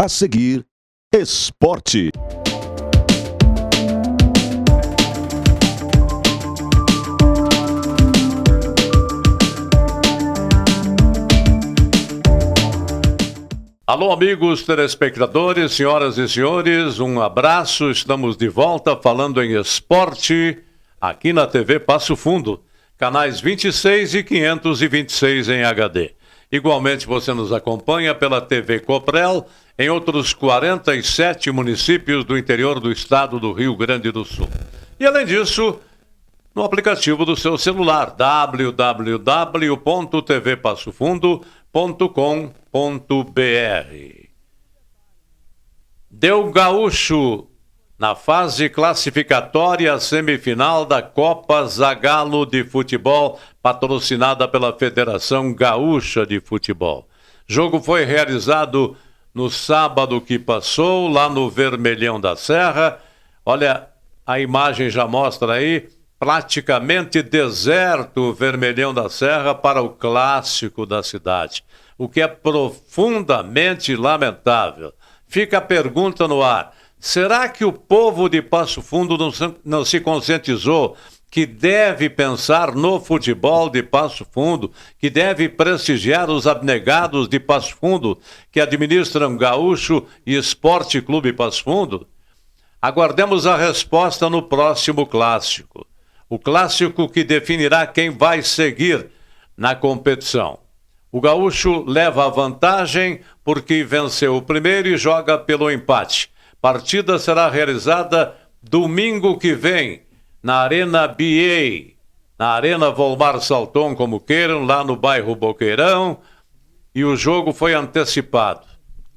A seguir, esporte. Alô, amigos telespectadores, senhoras e senhores, um abraço. Estamos de volta falando em esporte aqui na TV Passo Fundo, canais 26 e 526 em HD. Igualmente você nos acompanha pela TV Coprel em outros 47 municípios do interior do estado do Rio Grande do Sul. E além disso, no aplicativo do seu celular, www.tvpassofundo.com.br. Deu Gaúcho na fase classificatória semifinal da Copa Zagalo de Futebol, patrocinada pela Federação Gaúcha de Futebol. O jogo foi realizado no sábado que passou, lá no Vermelhão da Serra. Olha, a imagem já mostra aí, praticamente deserto o Vermelhão da Serra para o clássico da cidade, o que é profundamente lamentável. Fica a pergunta no ar: será que o povo de Passo Fundo não se conscientizou que deve pensar no futebol de Passo Fundo, que deve prestigiar os abnegados de Passo Fundo, que administram Gaúcho e Esporte Clube Passo Fundo? Aguardemos a resposta no próximo clássico. O clássico que definirá quem vai seguir na competição. O Gaúcho leva a vantagem porque venceu o primeiro e joga pelo empate. Partida será realizada domingo que vem, na Arena BA, na Arena Volmar Salton, como queiram, lá no bairro Boqueirão, e o jogo foi antecipado.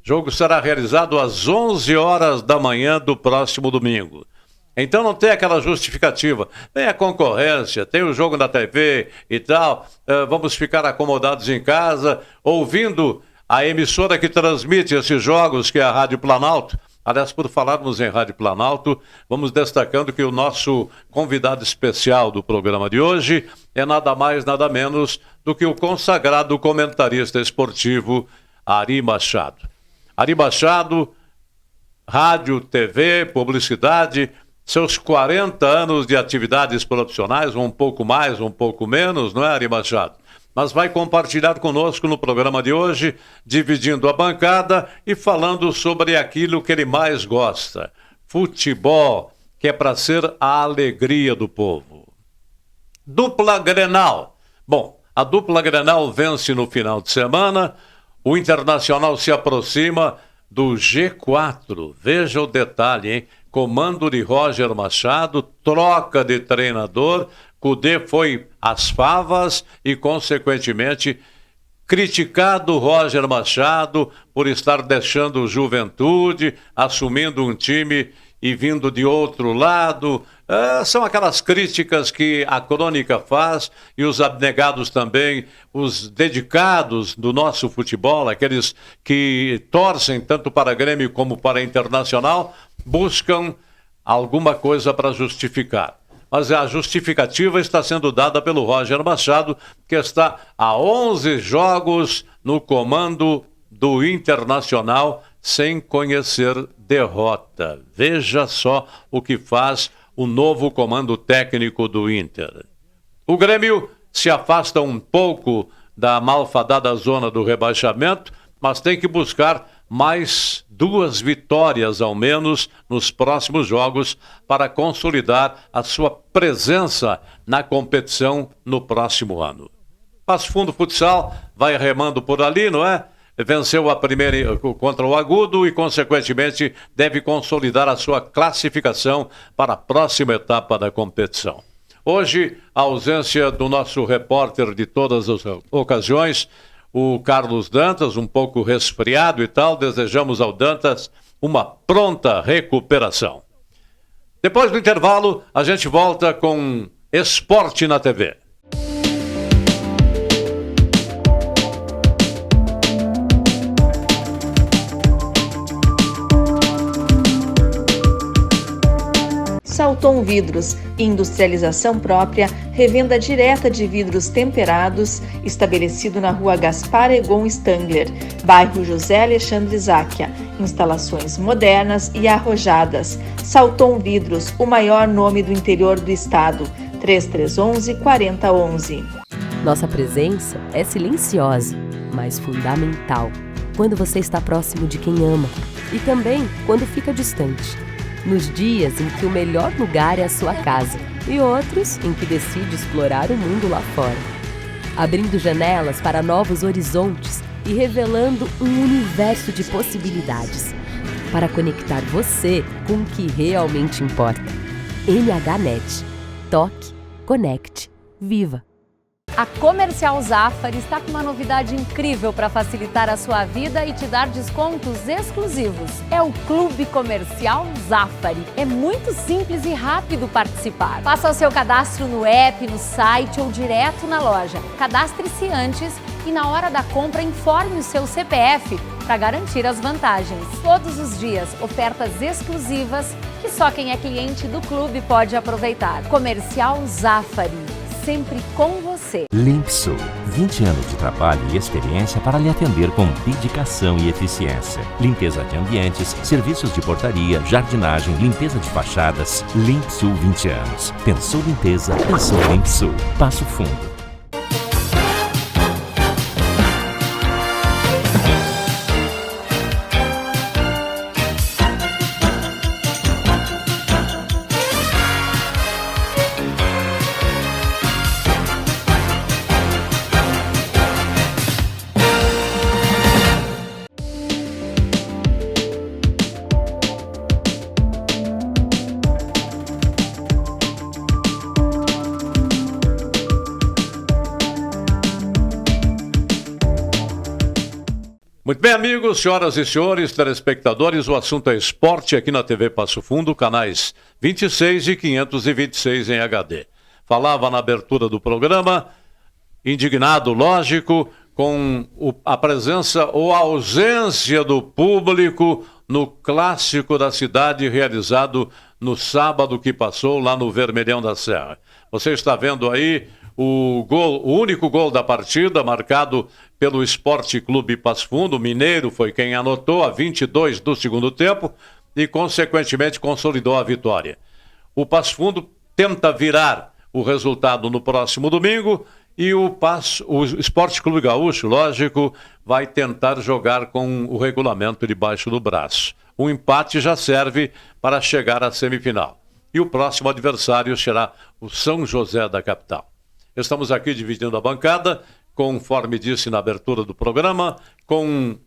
O jogo será realizado às 11 horas da manhã do próximo domingo. Então não tem aquela justificativa. Tem a concorrência, tem o jogo na TV e tal, vamos ficar acomodados em casa, ouvindo a emissora que transmite esses jogos, que é a Rádio Planalto. Aliás, por falarmos em Rádio Planalto, vamos destacando que o nosso convidado especial do programa de hoje é nada mais, nada menos do que o consagrado comentarista esportivo Ari Machado. Ari Machado, rádio, TV, publicidade, seus 40 anos de atividades profissionais, um pouco mais, um pouco menos, não é, Ari Machado? Mas vai compartilhar conosco no programa de hoje, dividindo a bancada e falando sobre aquilo que ele mais gosta, futebol, que é para ser a alegria do povo. Dupla Grenal. Bom, a dupla Grenal vence no final de semana, o Internacional se aproxima do G4. Veja o detalhe, hein? Comando de Roger Machado, troca de treinador. Cudê foi às favas e, consequentemente, criticado Roger Machado por estar deixando o Juventude, assumindo um time e vindo de outro lado. São aquelas críticas que a crônica faz e os abnegados também, os dedicados do nosso futebol, aqueles que torcem tanto para Grêmio como para Internacional, buscam alguma coisa para justificar. Mas a justificativa está sendo dada pelo Roger Machado, que está há 11 jogos no comando do Internacional sem conhecer derrota. Veja só o que faz o novo comando técnico do Inter. O Grêmio se afasta um pouco da malfadada zona do rebaixamento, mas tem que buscar mais 2 vitórias ao menos nos próximos jogos para consolidar a sua presença na competição no próximo ano. Passo Fundo Futsal vai remando por ali, não é? Venceu a primeira contra o Agudo e, consequentemente, deve consolidar a sua classificação para a próxima etapa da competição. Hoje, a ausência do nosso repórter de todas as ocasiões, o Carlos Dantas, um pouco resfriado e tal. Desejamos ao Dantas uma pronta recuperação. Depois do intervalo, a gente volta com Esporte na TV. Salton Vidros, industrialização própria, revenda direta de vidros temperados, estabelecido na Rua Gaspar Egon Stangler, bairro José Alexandre Záquia. Instalações modernas e arrojadas. Salton Vidros, o maior nome do interior do estado. 3311-4011. Nossa presença é silenciosa, mas fundamental. Quando você está próximo de quem ama e também quando fica distante. Nos dias em que o melhor lugar é a sua casa e outros em que decide explorar o mundo lá fora. Abrindo janelas para novos horizontes e revelando um universo de possibilidades para conectar você com o que realmente importa. NHNet. Toque, conecte, viva. A Comercial Zafari está com uma novidade incrível para facilitar a sua vida e te dar descontos exclusivos. É o Clube Comercial Zafari. É muito simples e rápido participar. Faça o seu cadastro no app, no site ou direto na loja. Cadastre-se antes e na hora da compra informe o seu CPF para garantir as vantagens. Todos os dias, ofertas exclusivas que só quem é cliente do clube pode aproveitar. Comercial Zafari. Sempre com você. Limpsul, 20 anos de trabalho e experiência para lhe atender com dedicação e eficiência. Limpeza de ambientes, serviços de portaria, jardinagem, limpeza de fachadas. Limpsul, 20 anos. Pensou limpeza, pensou Limpsul. Passo Fundo. Muito bem, amigos, senhoras e senhores, telespectadores, o assunto é esporte aqui na TV Passo Fundo, canais 26 e 526 em HD. Falava na abertura do programa, indignado, lógico, com a presença ou a ausência do público no clássico da cidade realizado no sábado que passou lá no Vermelhão da Serra. Você está vendo aí o único gol da partida, marcado pelo Esporte Clube Passo Fundo. O Mineiro foi quem anotou a 22 do segundo tempo e, consequentemente, consolidou a vitória. O Passo Fundo tenta virar o resultado no próximo domingo e o Esporte Clube Gaúcho, lógico, vai tentar jogar com o regulamento debaixo do braço. O empate já serve para chegar à semifinal. E o próximo adversário será o São José da capital. Estamos aqui dividindo a bancada, conforme disse na abertura do programa, com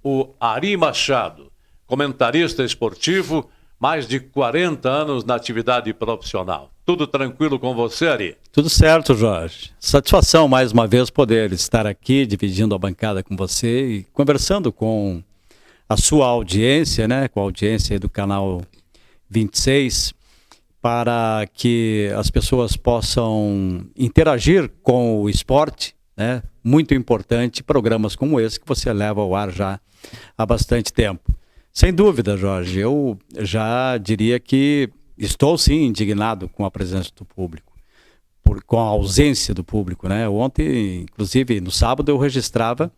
o Ari Machado, comentarista esportivo, mais de 40 anos na atividade profissional. Tudo tranquilo com você, Ari? Tudo certo, Jorge. Satisfação mais uma vez poder estar aqui dividindo a bancada com você e conversando com a sua audiência, né, com a audiência do canal 26, para que as pessoas possam interagir com o esporte, né? Muito importante, programas como esse que você leva ao ar já há bastante tempo. Sem dúvida, Jorge, eu já diria que estou sim indignado com a presença do público, com a ausência do público, né? Ontem, inclusive no sábado, eu registrava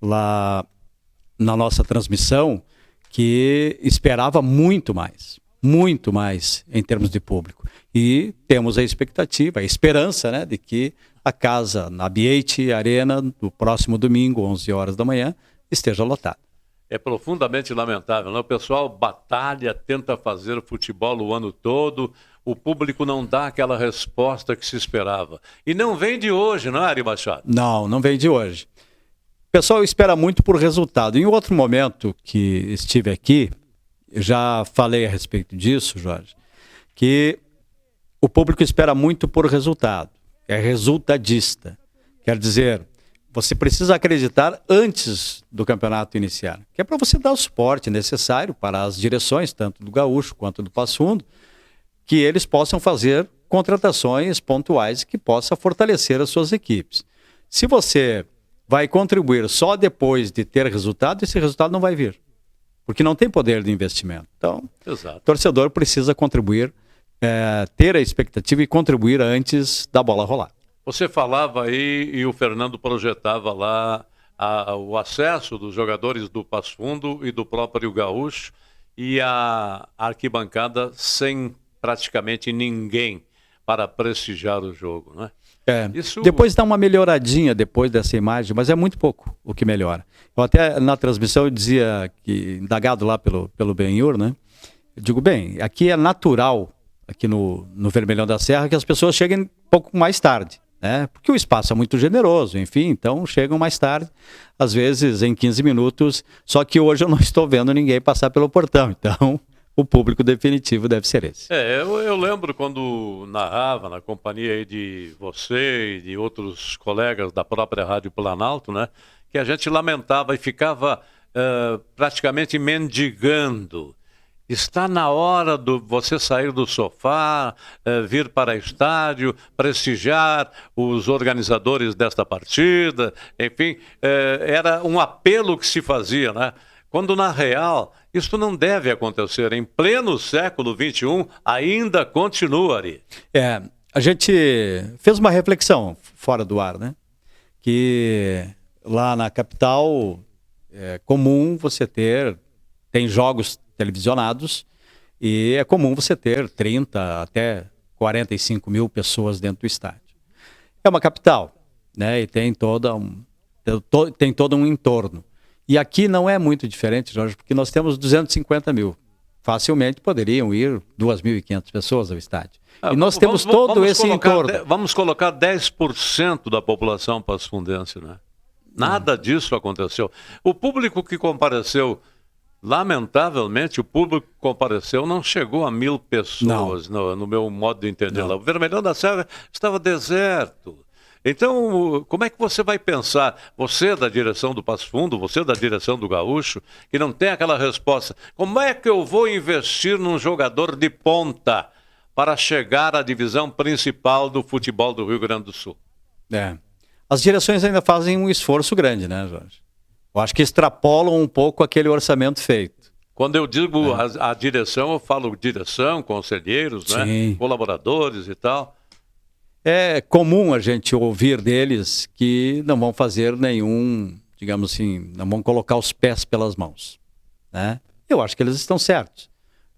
lá na nossa transmissão que esperava muito mais em termos de público. E temos a expectativa, a esperança, né, de que a casa na BH Arena, no próximo domingo, 11 horas da manhã, esteja lotada. É profundamente lamentável, né? O pessoal batalha, tenta fazer futebol o ano todo, o público não dá aquela resposta que se esperava. E não vem de hoje, não é, Ari Machado? Não vem de hoje. O pessoal espera muito por resultado. Em outro momento que estive aqui, já falei a respeito disso, Jorge, que o público espera muito por resultado, é resultadista. Quer dizer, você precisa acreditar antes do campeonato iniciar, que é para você dar o suporte necessário para as direções, tanto do Gaúcho quanto do Passo Fundo, que eles possam fazer contratações pontuais que possam fortalecer as suas equipes. Se você vai contribuir só depois de ter resultado, esse resultado não vai vir, porque não tem poder de investimento. Então, Exato. O torcedor precisa contribuir, ter a expectativa e contribuir antes da bola rolar. Você falava aí e o Fernando projetava lá o acesso dos jogadores do Passo Fundo e do próprio Gaúcho e a arquibancada sem praticamente ninguém para prestigiar o jogo, né? Isso... Depois dá uma melhoradinha depois dessa imagem, mas é muito pouco o que melhora. Eu até na transmissão eu dizia, que indagado lá pelo Benhur, né? Eu digo, bem, aqui é natural, aqui no Vermelhão da Serra, que as pessoas cheguem um pouco mais tarde, né? Porque o espaço é muito generoso, enfim, então chegam mais tarde, às vezes em 15 minutos, só que hoje eu não estou vendo ninguém passar pelo portão, então o público definitivo deve ser esse. Eu lembro quando narrava na companhia aí de você e de outros colegas da própria Rádio Planalto, né, que a gente lamentava e ficava praticamente mendigando. Está na hora de você sair do sofá, vir para o estádio, prestigiar os organizadores desta partida, enfim, era um apelo que se fazia, né? Quando, na real, isso não deve acontecer. Em pleno século XXI, ainda continua, Ari. A gente fez uma reflexão fora do ar, né? Que lá na capital é comum você tem jogos televisionados e é comum você ter 30 até 45 mil pessoas dentro do estádio. É uma capital, né? E tem todo um entorno. E aqui não é muito diferente, Jorge, porque nós temos 250 mil. Facilmente poderiam ir 2.500 pessoas ao estádio. E nós temos todo esse entorno. Vamos colocar 10% da população passafundense, né? Nada disso aconteceu. O público que compareceu, lamentavelmente, o público que compareceu não chegou a 1.000 pessoas, no meu modo de entender lá. O Vermelhão da Serra estava deserto. Então, como é que você vai pensar, você da direção do Passo Fundo, você da direção do Gaúcho, que não tem aquela resposta, como é que eu vou investir num jogador de ponta para chegar à divisão principal do futebol do Rio Grande do Sul? As direções ainda fazem um esforço grande, né, Jorge? Eu acho que extrapolam um pouco aquele orçamento feito. Quando eu digo a direção, eu falo direção, conselheiros, né, colaboradores e tal. É comum a gente ouvir deles que não vão fazer nenhum, digamos assim, não vão colocar os pés pelas mãos, né? Eu acho que eles estão certos.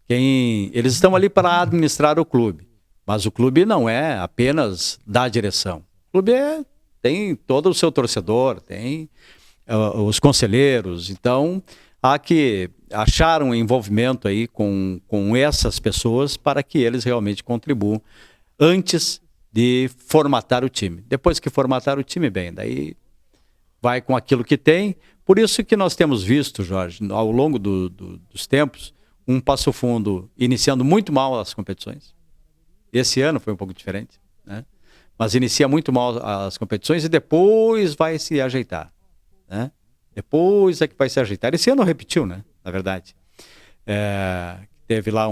Eles estão ali para administrar o clube, mas o clube não é apenas da direção. O clube tem todo o seu torcedor, tem os conselheiros, então há que achar um envolvimento aí com essas pessoas para que eles realmente contribuam antes de formatar o time. Depois que formatar o time, bem, daí vai com aquilo que tem. Por isso que nós temos visto, Jorge, ao longo dos tempos, um Passo Fundo iniciando muito mal as competições. Esse ano foi um pouco diferente, né? Mas inicia muito mal as competições e depois vai se ajeitar, né? Depois é que vai se ajeitar. Esse ano repetiu, né? Na verdade. Teve lá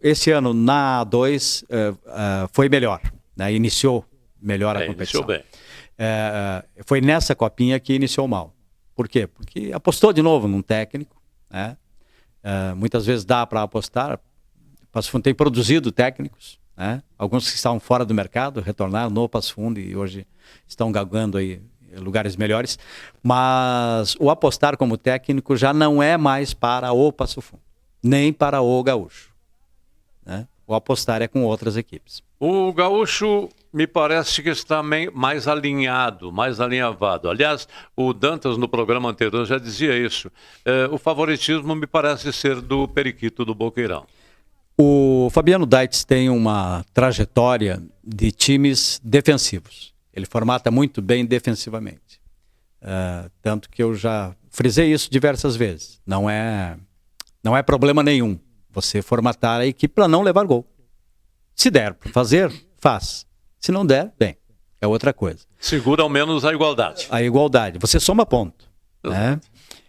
esse ano, na A2, foi melhor, né? Iniciou melhor a competição. Iniciou bem. Foi nessa copinha que iniciou mal. Por quê? Porque apostou de novo num técnico, né? Muitas vezes dá para apostar. O Passo Fundo tem produzido técnicos, né? Alguns que estavam fora do mercado, retornaram no Passo Fundo e hoje estão galgando aí lugares melhores. Mas o apostar como técnico já não é mais para o Passo Fundo, nem para o Gaúcho. Né? O apostar é com outras equipes. O Gaúcho me parece que está mais alinhado, mais alinhavado. Aliás, o Dantas no programa anterior já dizia isso. O favoritismo me parece ser do Periquito do Boqueirão. O Fabiano Daitz tem uma trajetória de times defensivos. Ele formata muito bem defensivamente. Tanto que eu já frisei isso diversas vezes. Não é problema nenhum você formatar a equipe para não levar gol. Se der para fazer, faz. Se não der, bem, é outra coisa. Segura ao menos a igualdade. A igualdade. Você soma ponto. Né?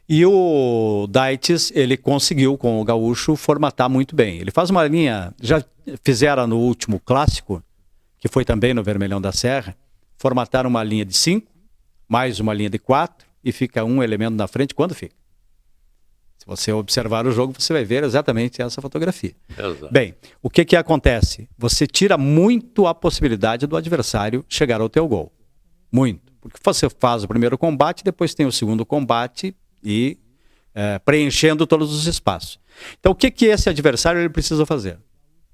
E o Daitz, ele conseguiu com o Gaúcho formatar muito bem. Ele faz uma linha, já fizeram no último clássico, que foi também no Vermelhão da Serra, formataram uma linha de 5, mais uma linha de 4 e fica um elemento na frente quando fica. Se você observar o jogo, você vai ver exatamente essa fotografia. Exato. Bem, o que acontece? Você tira muito a possibilidade do adversário chegar ao teu gol. Muito. porque você faz o primeiro combate, depois tem o segundo combate e preenchendo todos os espaços. Então, o que esse adversário ele precisa fazer?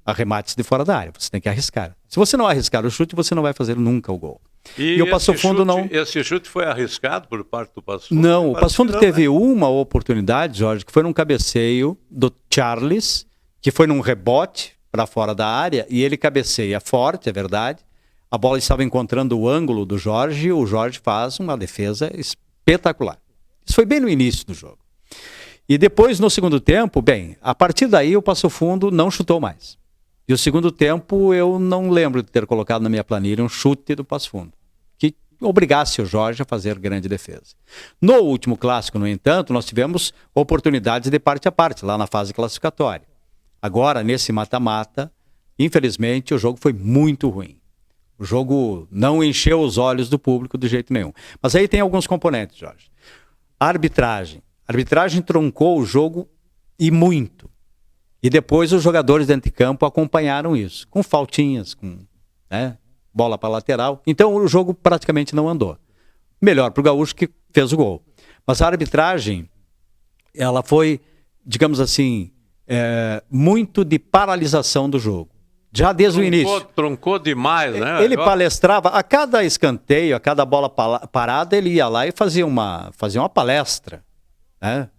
Arremates de fora da área, você tem que arriscar. Se você não arriscar o chute, você não vai fazer nunca o gol. E o Passo Fundo não... Esse chute foi arriscado por parte do Passo Fundo? Não, o Passo Fundo teve uma oportunidade, Jorge, que foi num cabeceio do Charles, que foi num rebote para fora da área, e ele cabeceia forte, é verdade. A bola estava encontrando o ângulo do Jorge, o Jorge faz uma defesa espetacular. Isso foi bem no início do jogo. E depois, no segundo tempo, bem, a partir daí o Passo Fundo não chutou mais. E o segundo tempo eu não lembro de ter colocado na minha planilha um chute do Passo Fundo, que obrigasse o Jorge a fazer grande defesa. No último clássico, no entanto, nós tivemos oportunidades de parte a parte, lá na fase classificatória. Agora, nesse mata-mata, infelizmente, o jogo foi muito ruim. O jogo não encheu os olhos do público de jeito nenhum. Mas aí tem alguns componentes, Jorge. A arbitragem. A arbitragem truncou o jogo e muito. E depois os jogadores dentro de campo acompanharam isso, com faltinhas, com bola para lateral. Então o jogo praticamente não andou. Melhor para o Gaúcho que fez o gol. Mas a arbitragem, ela foi, digamos assim, muito de paralisação do jogo. Já desde o início. Truncou demais, né? Ele palestrava, a cada escanteio, a cada bola parada, ele ia lá e fazia uma palestra, né?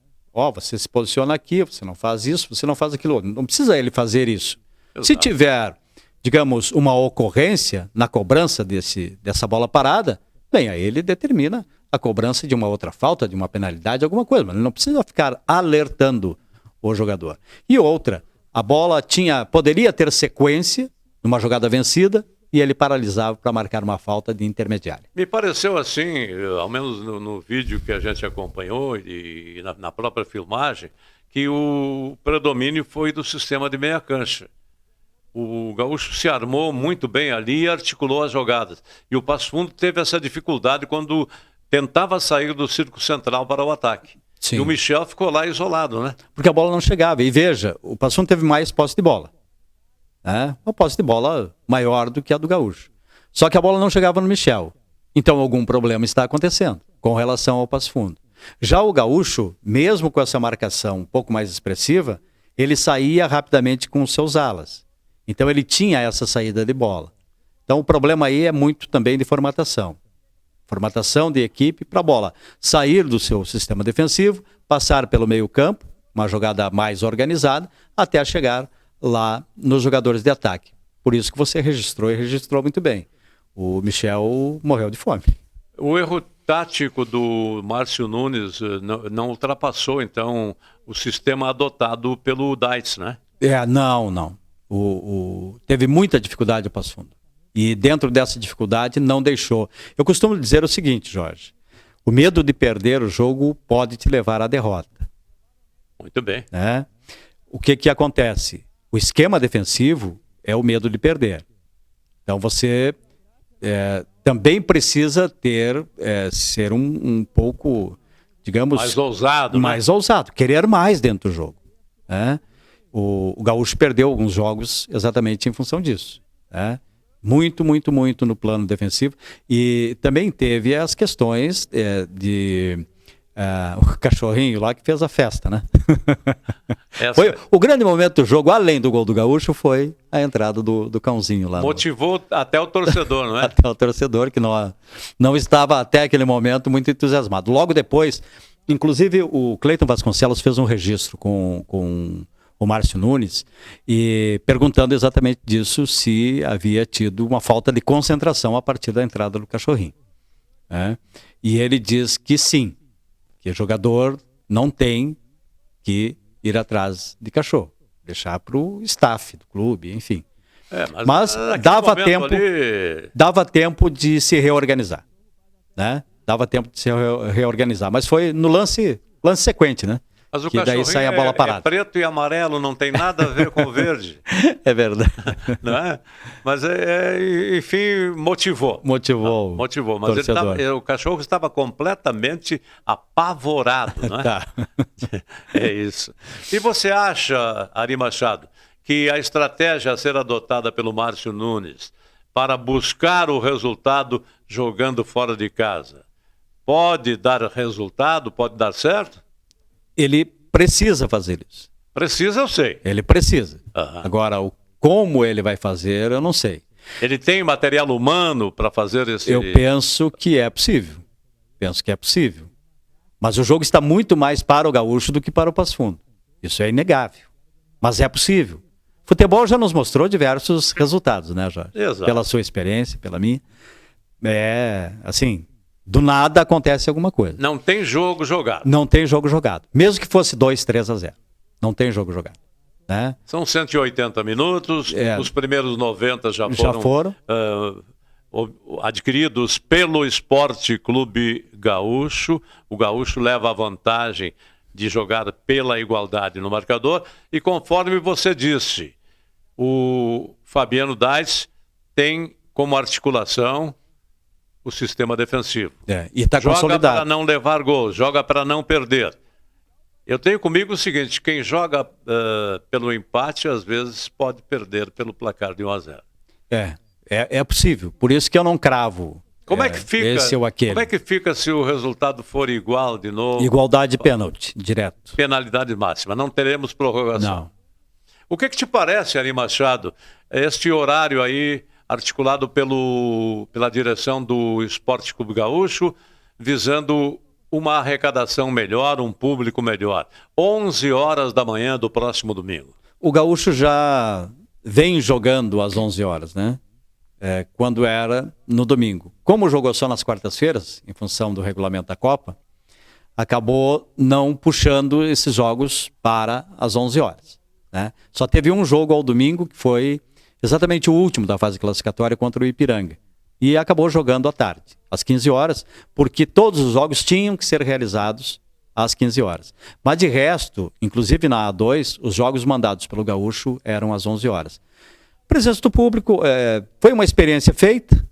Você se posiciona aqui, você não faz isso, você não faz aquilo. Não precisa ele fazer isso. Exato. Se tiver, digamos, uma ocorrência na cobrança dessa bola parada, bem, aí ele determina a cobrança de uma outra falta, de uma penalidade, alguma coisa. Mas ele não precisa ficar alertando o jogador. E outra, a bola poderia ter sequência numa jogada vencida, e ele paralisava para marcar uma falta de intermediária. Me pareceu assim, ao menos no vídeo que a gente acompanhou e na própria filmagem, que o predomínio foi do sistema de meia cancha. O Gaúcho se armou muito bem ali e articulou as jogadas. E o Passo Fundo teve essa dificuldade quando tentava sair do círculo central para o ataque. Sim. E o Michel ficou lá isolado, né? Porque a bola não chegava. E veja, o Passo Fundo teve mais posse de bola. Uma posse de bola maior do que a do Gaúcho. Só que a bola não chegava no Michel. Então algum problema está acontecendo com relação ao Passo Fundo. Já o Gaúcho, mesmo com essa marcação um pouco mais expressiva, ele saía rapidamente com os seus alas. Então ele tinha essa saída de bola. Então o problema aí é muito também de formatação. Formatação de equipe para a bola sair do seu sistema defensivo, passar pelo meio campo, uma jogada mais organizada, até chegar lá nos jogadores de ataque. Por isso que você registrou e registrou muito bem. O Michel morreu de fome. O erro tático do Márcio Nunes não ultrapassou, então, o sistema adotado pelo Deitz, né? Não. Teve muita dificuldade o Passo Fundo. E dentro dessa dificuldade não deixou. Eu costumo dizer o seguinte, Jorge. O medo de perder o jogo pode te levar à derrota. Muito bem. O que acontece? O esquema defensivo é o medo de perder. Então você também precisa ser um pouco, digamos... mais ousado. Mais ousado, querer mais dentro do jogo. O Gaúcho perdeu alguns jogos exatamente em função disso. Muito no plano defensivo. E também teve as questões o cachorrinho lá que fez a festa, né? Foi o grande momento do jogo, além do gol do Gaúcho, foi a entrada do cãozinho lá. Motivou até o torcedor, não é? Até o torcedor, que não estava até aquele momento muito entusiasmado. Logo depois, inclusive o Cleiton Vasconcelos fez um registro com o Márcio Nunes, e perguntando exatamente disso, se havia tido uma falta de concentração a partir da entrada do cachorrinho. E ele diz que sim, que o jogador não tem que ir atrás de cachorro, deixar para o staff do clube, enfim. Mas dava tempo de se reorganizar, né? Dava tempo de se reorganizar, mas foi no lance sequente, né? Mas o que daí sai a bola parada. É preto e amarelo, não tem nada a ver com verde. É verdade. Não é? Mas, enfim, motivou. Motivou. Mas o cachorro estava completamente apavorado, não é? Tá. É isso. E você acha, Ari Machado, que a estratégia a ser adotada pelo Márcio Nunes para buscar o resultado jogando fora de casa, pode dar resultado, pode dar certo? Ele precisa fazer isso. Precisa, eu sei. Ele precisa. Aham. Agora, como ele vai fazer, eu não sei. Ele tem material humano para fazer esse... Eu penso que é possível. Penso que é possível. Mas o jogo está muito mais para o Gaúcho do que para o Passo Fundo. Isso é inegável. Mas é possível. Futebol já nos mostrou diversos resultados, né, Jorge? Exato. Pela sua experiência, pela minha. Assim, do nada acontece alguma coisa. Não tem jogo jogado. Não tem jogo jogado. Mesmo que fosse 2-3-0. Não tem jogo jogado. Né? São 180 minutos, os primeiros 90 já foram adquiridos pelo Esporte Clube Gaúcho. O Gaúcho leva a vantagem de jogar pela igualdade no marcador. E conforme você disse, o Fabiano Dais tem como articulação o sistema defensivo. E está consolidado. Joga para não levar gols, joga para não perder. Eu tenho comigo o seguinte, quem joga pelo empate, às vezes pode perder pelo placar de 1-0. É possível. Por isso que eu não cravo. Como é que fica? Esse ou aquele. Como é que fica se o resultado for igual de novo? Igualdade de pênalti, direto. Penalidade máxima. Não teremos prorrogação. Não. O que te parece, Ari Machado, este horário aí articulado pela direção do Esporte Clube Gaúcho, visando uma arrecadação melhor, um público melhor. 11 horas da manhã do próximo domingo. O Gaúcho já vem jogando às 11 horas, né? Quando era no domingo. Como jogou só nas quartas-feiras, em função do regulamento da Copa, acabou não puxando esses jogos para as 11 horas. Né? Só teve um jogo ao domingo, que foi exatamente o último da fase classificatória contra o Ipiranga. E acabou jogando à tarde, às 15 horas, porque todos os jogos tinham que ser realizados às 15 horas. Mas de resto, inclusive na A2, os jogos mandados pelo Gaúcho eram às 11 horas. Presença do público, foi uma experiência feita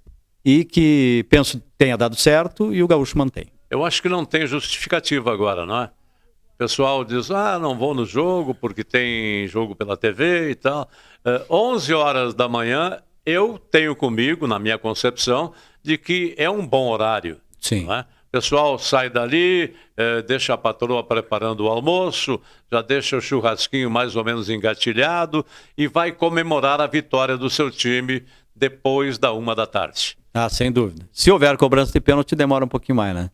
e que penso tenha dado certo e o Gaúcho mantém. Eu acho que não tem justificativa agora, não é? O pessoal diz, não vou no jogo porque tem jogo pela TV e tal. 11 horas da manhã, eu tenho comigo, na minha concepção, de que é um bom horário. Sim. Não é? O pessoal sai dali, deixa a patroa preparando o almoço, já deixa o churrasquinho mais ou menos engatilhado e vai comemorar a vitória do seu time depois da 1h. Sem dúvida. Se houver cobrança de pênalti, demora um pouquinho mais, né?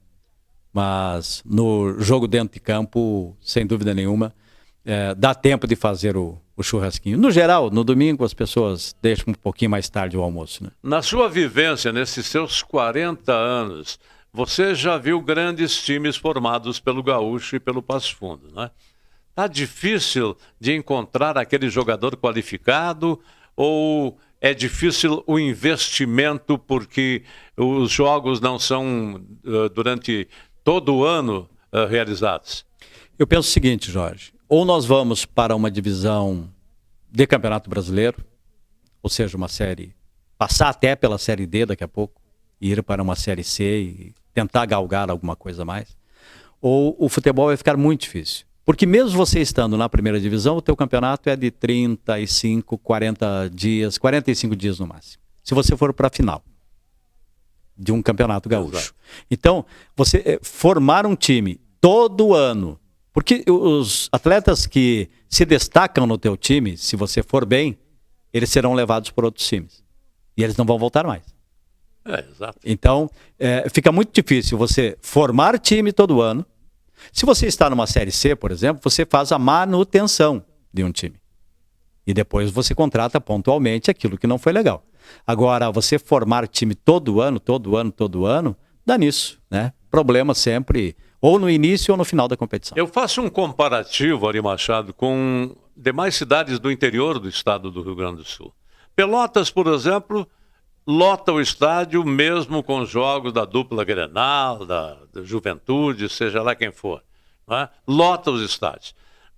Mas no jogo dentro de campo, sem dúvida nenhuma, dá tempo de fazer o churrasquinho. No geral, no domingo, as pessoas deixam um pouquinho mais tarde o almoço, né? Na sua vivência, nesses seus 40 anos, você já viu grandes times formados pelo Gaúcho e pelo Passo Fundo, né? Tá difícil de encontrar aquele jogador qualificado ou é difícil o investimento porque os jogos não são durante todo o ano realizados? Eu penso o seguinte, Jorge, ou nós vamos para uma divisão de Campeonato Brasileiro, ou seja, uma série, passar até pela Série D daqui a pouco, ir para uma Série C e tentar galgar alguma coisa a mais, ou o futebol vai ficar muito difícil. Porque mesmo você estando na primeira divisão, o teu campeonato é de 35, 40 dias, 45 dias no máximo. Se você for para a final de um campeonato gaúcho. Exato. Então, você formar um time todo ano, porque os atletas que se destacam no teu time, se você for bem, eles serão levados por outros times. E eles não vão voltar mais. Exato. Então, fica muito difícil você formar time todo ano. Se você está numa Série C, por exemplo, você faz a manutenção de um time. E depois você contrata pontualmente aquilo que não foi legal. Agora, você formar time todo ano, dá nisso, né? Problema sempre, ou no início ou no final da competição. Eu faço um comparativo, Ari Machado, com demais cidades do interior do estado do Rio Grande do Sul. Pelotas, por exemplo, lota o estádio mesmo com jogos da dupla Grenal, da Juventude, seja lá quem for. Não é? Lota os estádios.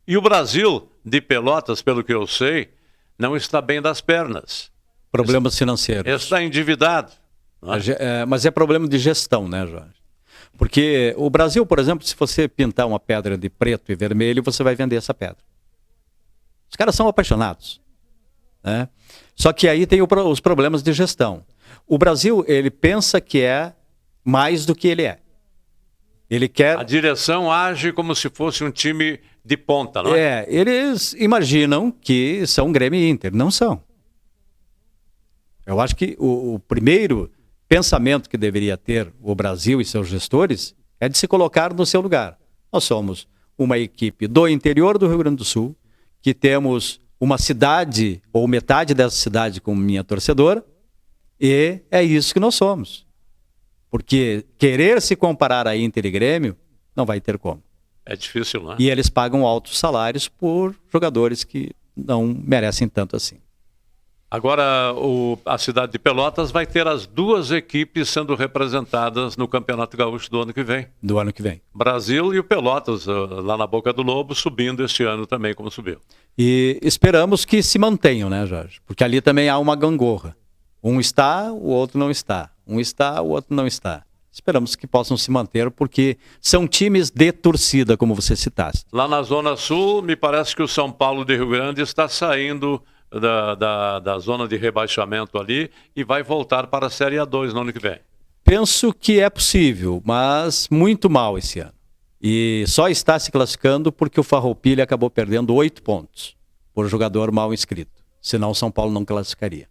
E o Brasil, de Pelotas, pelo que eu sei, não está bem das pernas. Problemas financeiros. Está endividado. Mas é problema de gestão, né, Jorge? Porque o Brasil, por exemplo, se você pintar uma pedra de preto e vermelho, você vai vender essa pedra. Os caras são apaixonados, né? Só que aí tem os problemas de gestão. O Brasil, ele pensa que é mais do que ele é. Ele quer... A direção age como se fosse um time de ponta, não é? Eles imaginam que são Grêmio e Inter. Não são. Eu acho que o primeiro pensamento que deveria ter o Brasil e seus gestores é de se colocar no seu lugar. Nós somos uma equipe do interior do Rio Grande do Sul, que temos uma cidade, ou metade dessa cidade como minha torcedora, e é isso que nós somos. Porque querer se comparar a Inter e Grêmio, não vai ter como. É difícil, não é? E eles pagam altos salários por jogadores que não merecem tanto assim. Agora, a cidade de Pelotas vai ter as duas equipes sendo representadas no Campeonato Gaúcho do ano que vem. Do ano que vem. Brasil e o Pelotas, lá na Boca do Lobo, subindo este ano também, como subiu. E esperamos que se mantenham, né, Jorge? Porque ali também há uma gangorra. Um está, o outro não está. Um está, o outro não está. Esperamos que possam se manter, porque são times de torcida, como você citaste. Lá na Zona Sul, me parece que o São Paulo de Rio Grande está saindo da zona de rebaixamento ali e vai voltar para a Série A2 no ano que vem. Penso que é possível, mas muito mal esse ano. E só está se classificando porque o Farroupilha acabou perdendo 8 pontos por jogador mal inscrito. Senão o São Paulo não classificaria.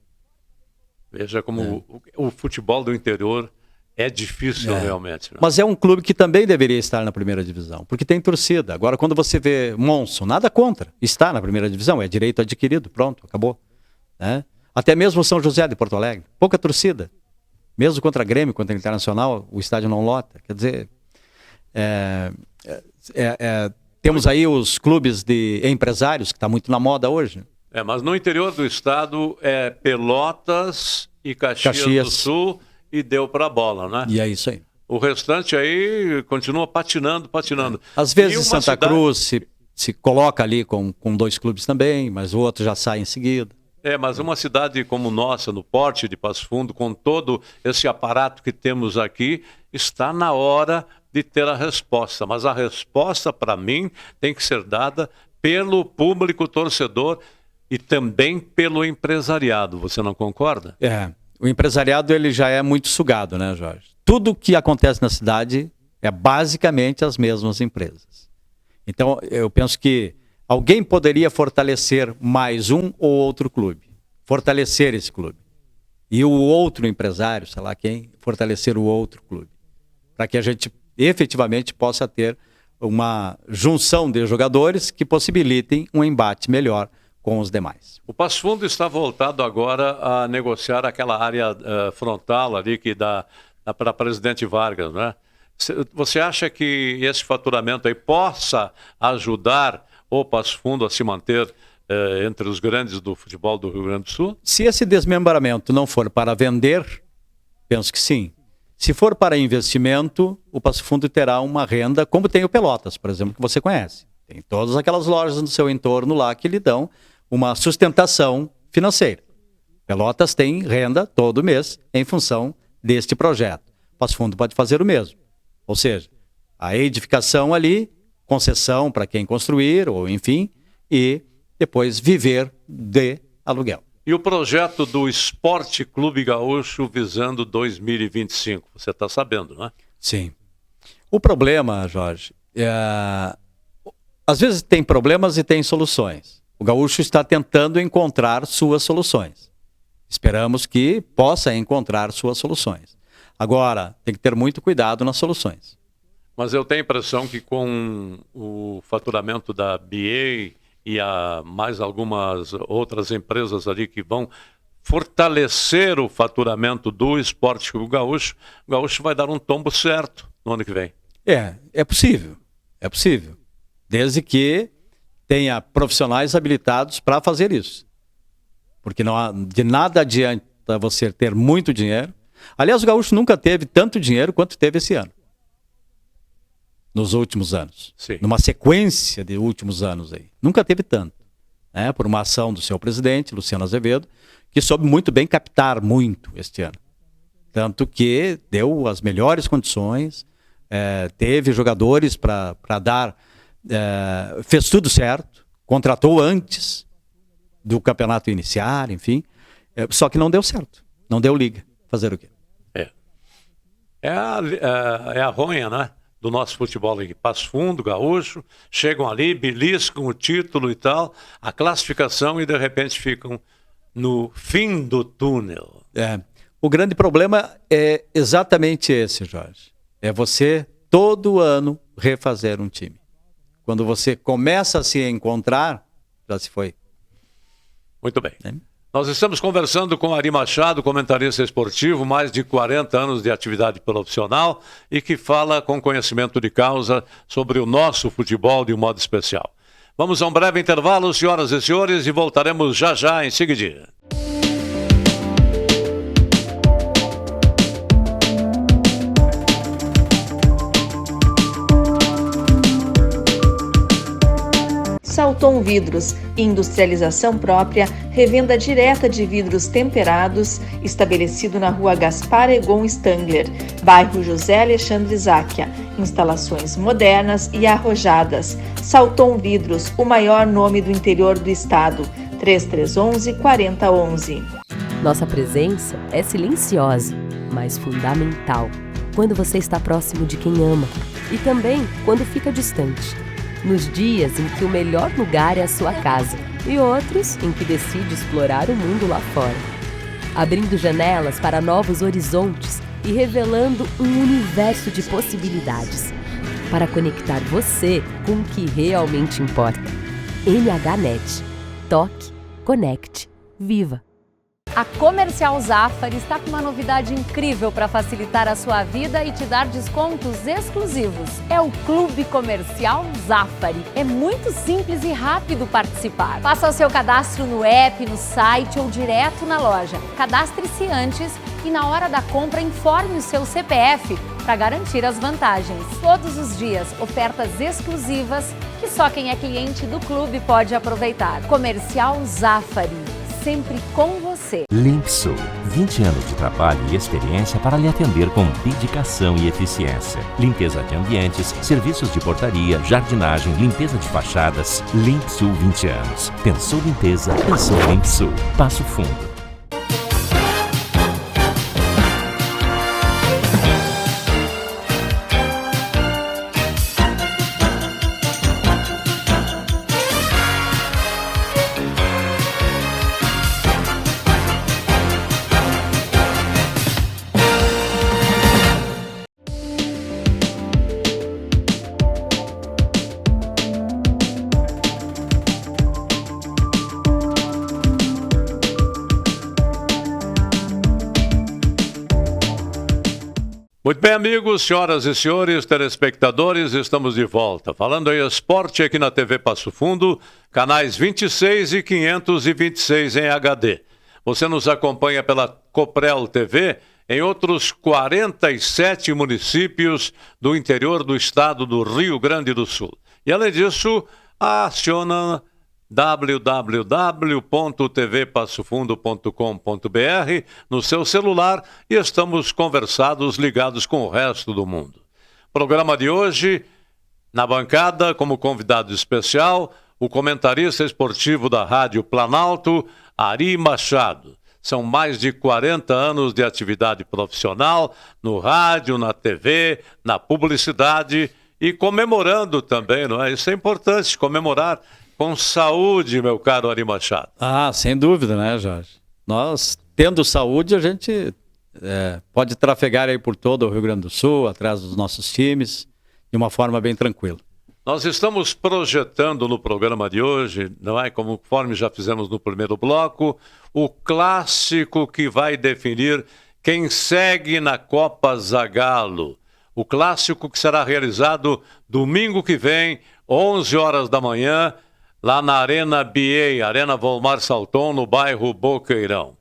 Veja como o futebol do interior é difícil realmente. Né? Mas é um clube que também deveria estar na primeira divisão, porque tem torcida. Agora, quando você vê Monson, nada contra, está na primeira divisão, é direito adquirido, pronto, acabou. Né? Até mesmo o São José de Porto Alegre, pouca torcida. Mesmo contra Grêmio, contra Internacional, o estádio não lota. Quer dizer, temos aí os clubes de empresários, que está muito na moda hoje. Mas no interior do estado é Pelotas e Caxias do Sul e deu para a bola, né? E é isso aí. O restante aí continua patinando. Às vezes Santa Cruz se coloca ali com 2 clubes também, mas o outro já sai em seguida. Mas uma cidade como nossa, no porte de Passo Fundo, com todo esse aparato que temos aqui, está na hora de ter a resposta. Mas a resposta, para mim, tem que ser dada pelo público torcedor e também pelo empresariado. Você não concorda? O empresariado ele já é muito sugado, né, Jorge? Tudo que acontece na cidade é basicamente as mesmas empresas. Então, eu penso que alguém poderia fortalecer mais um ou outro clube. Fortalecer esse clube. E o outro empresário, sei lá quem, fortalecer o outro clube. Para que a gente efetivamente possa ter uma junção de jogadores que possibilitem um embate melhor com os demais. O Passo Fundo está voltado agora a negociar aquela área frontal ali que dá para Presidente Vargas, né? Você acha que esse faturamento aí possa ajudar o Passo Fundo a se manter entre os grandes do futebol do Rio Grande do Sul? Se esse desmembramento não for para vender, penso que sim. Se for para investimento, o Passo Fundo terá uma renda, como tem o Pelotas, por exemplo, que você conhece. Tem todas aquelas lojas no seu entorno lá que lhe dão uma sustentação financeira. Pelotas tem renda todo mês em função deste projeto. O Passo Fundo pode fazer o mesmo. Ou seja, a edificação ali, concessão para quem construir, ou enfim, e depois viver de aluguel. E o projeto do Esporte Clube Gaúcho visando 2025, você está sabendo, não é? Sim. O problema, Jorge, às vezes tem problemas e tem soluções. O Gaúcho está tentando encontrar suas soluções. Esperamos que possa encontrar suas soluções. Agora, tem que ter muito cuidado nas soluções. Mas eu tenho a impressão que com o faturamento da BA e mais algumas outras empresas ali que vão fortalecer o faturamento do Esporte Clube Gaúcho, o Gaúcho vai dar um tombo certo no ano que vem. É possível. É possível. Desde que tenha profissionais habilitados para fazer isso. Porque de nada adianta você ter muito dinheiro. Aliás, o Gaúcho nunca teve tanto dinheiro quanto teve esse ano. Nos últimos anos. Sim. Numa sequência de últimos anos aí. Nunca teve tanto. Né? Por uma ação do seu presidente, Luciano Azevedo, que soube muito bem captar muito este ano. Tanto que deu as melhores condições, teve jogadores para dar... fez tudo certo, contratou antes do campeonato iniciar, enfim, só que não deu certo, não deu liga. fazer o quê? É a ronha, né? Do nosso futebol aqui. Passo Fundo, Gaúcho, chegam ali, beliscam o título e tal, a classificação e de repente ficam no fim do túnel. O grande problema é exatamente esse, Jorge. É você, todo ano, refazer um time. Quando você começa a se encontrar, já se foi. Muito bem. Nós estamos conversando com Ari Machado, comentarista esportivo, mais de 40 anos de atividade profissional e que fala com conhecimento de causa sobre o nosso futebol de um modo especial. Vamos a um breve intervalo, senhoras e senhores, e voltaremos já em seguida. Salton Vidros, industrialização própria, revenda direta de vidros temperados, estabelecido na rua Gaspar Egon Stangler, bairro José Alexandre Záquia. Instalações modernas e arrojadas. Salton Vidros, o maior nome do interior do estado. 3311-4011. Nossa presença é silenciosa, mas fundamental. Quando você está próximo de quem ama e também quando fica distante. Nos dias em que o melhor lugar é a sua casa e outros em que decide explorar o mundo lá fora. Abrindo janelas para novos horizontes e revelando um universo de possibilidades para conectar você com o que realmente importa. MHNet. Toque, conecte, viva. A Comercial Zafari está com uma novidade incrível para facilitar a sua vida e te dar descontos exclusivos. É o Clube Comercial Zafari. É muito simples e rápido participar. Faça o seu cadastro no app, no site ou direto na loja. Cadastre-se antes e na hora da compra informe o seu CPF para garantir as vantagens. Todos os dias, ofertas exclusivas que só quem é cliente do clube pode aproveitar. Comercial Zafari. Sempre com você. Limpsul, 20 anos de trabalho e experiência para lhe atender com dedicação e eficiência. Limpeza de ambientes, serviços de portaria, jardinagem, limpeza de fachadas. Limpsul 20 anos. Pensou limpeza, pensou Limpsul. Passo Fundo. Muito bem, amigos, senhoras e senhores, telespectadores, estamos de volta. Falando em esporte aqui na TV Passo Fundo, canais 26 e 526 em HD. Você nos acompanha pela Coprel TV em outros 47 municípios do interior do estado do Rio Grande do Sul. E, além disso, aciona www.tvpassofundo.com.br no seu celular e estamos conversados, ligados com o resto do mundo. Programa de hoje, na bancada, como convidado especial, o comentarista esportivo da Rádio Planalto, Ari Machado. São mais de 40 anos de atividade profissional no rádio, na TV, na publicidade e comemorando também, não é? Isso é importante, comemorar com saúde, meu caro Ari Machado. Sem dúvida, né, Jorge? Nós, tendo saúde, a gente pode trafegar aí por todo o Rio Grande do Sul, atrás dos nossos times, de uma forma bem tranquila. Nós estamos projetando no programa de hoje, não é? Conforme já fizemos no primeiro bloco, o clássico que vai definir quem segue na Copa Zagallo. O clássico que será realizado domingo que vem, 11 horas da manhã, lá na Arena BA, Arena Volmar Salton, no bairro Boqueirão.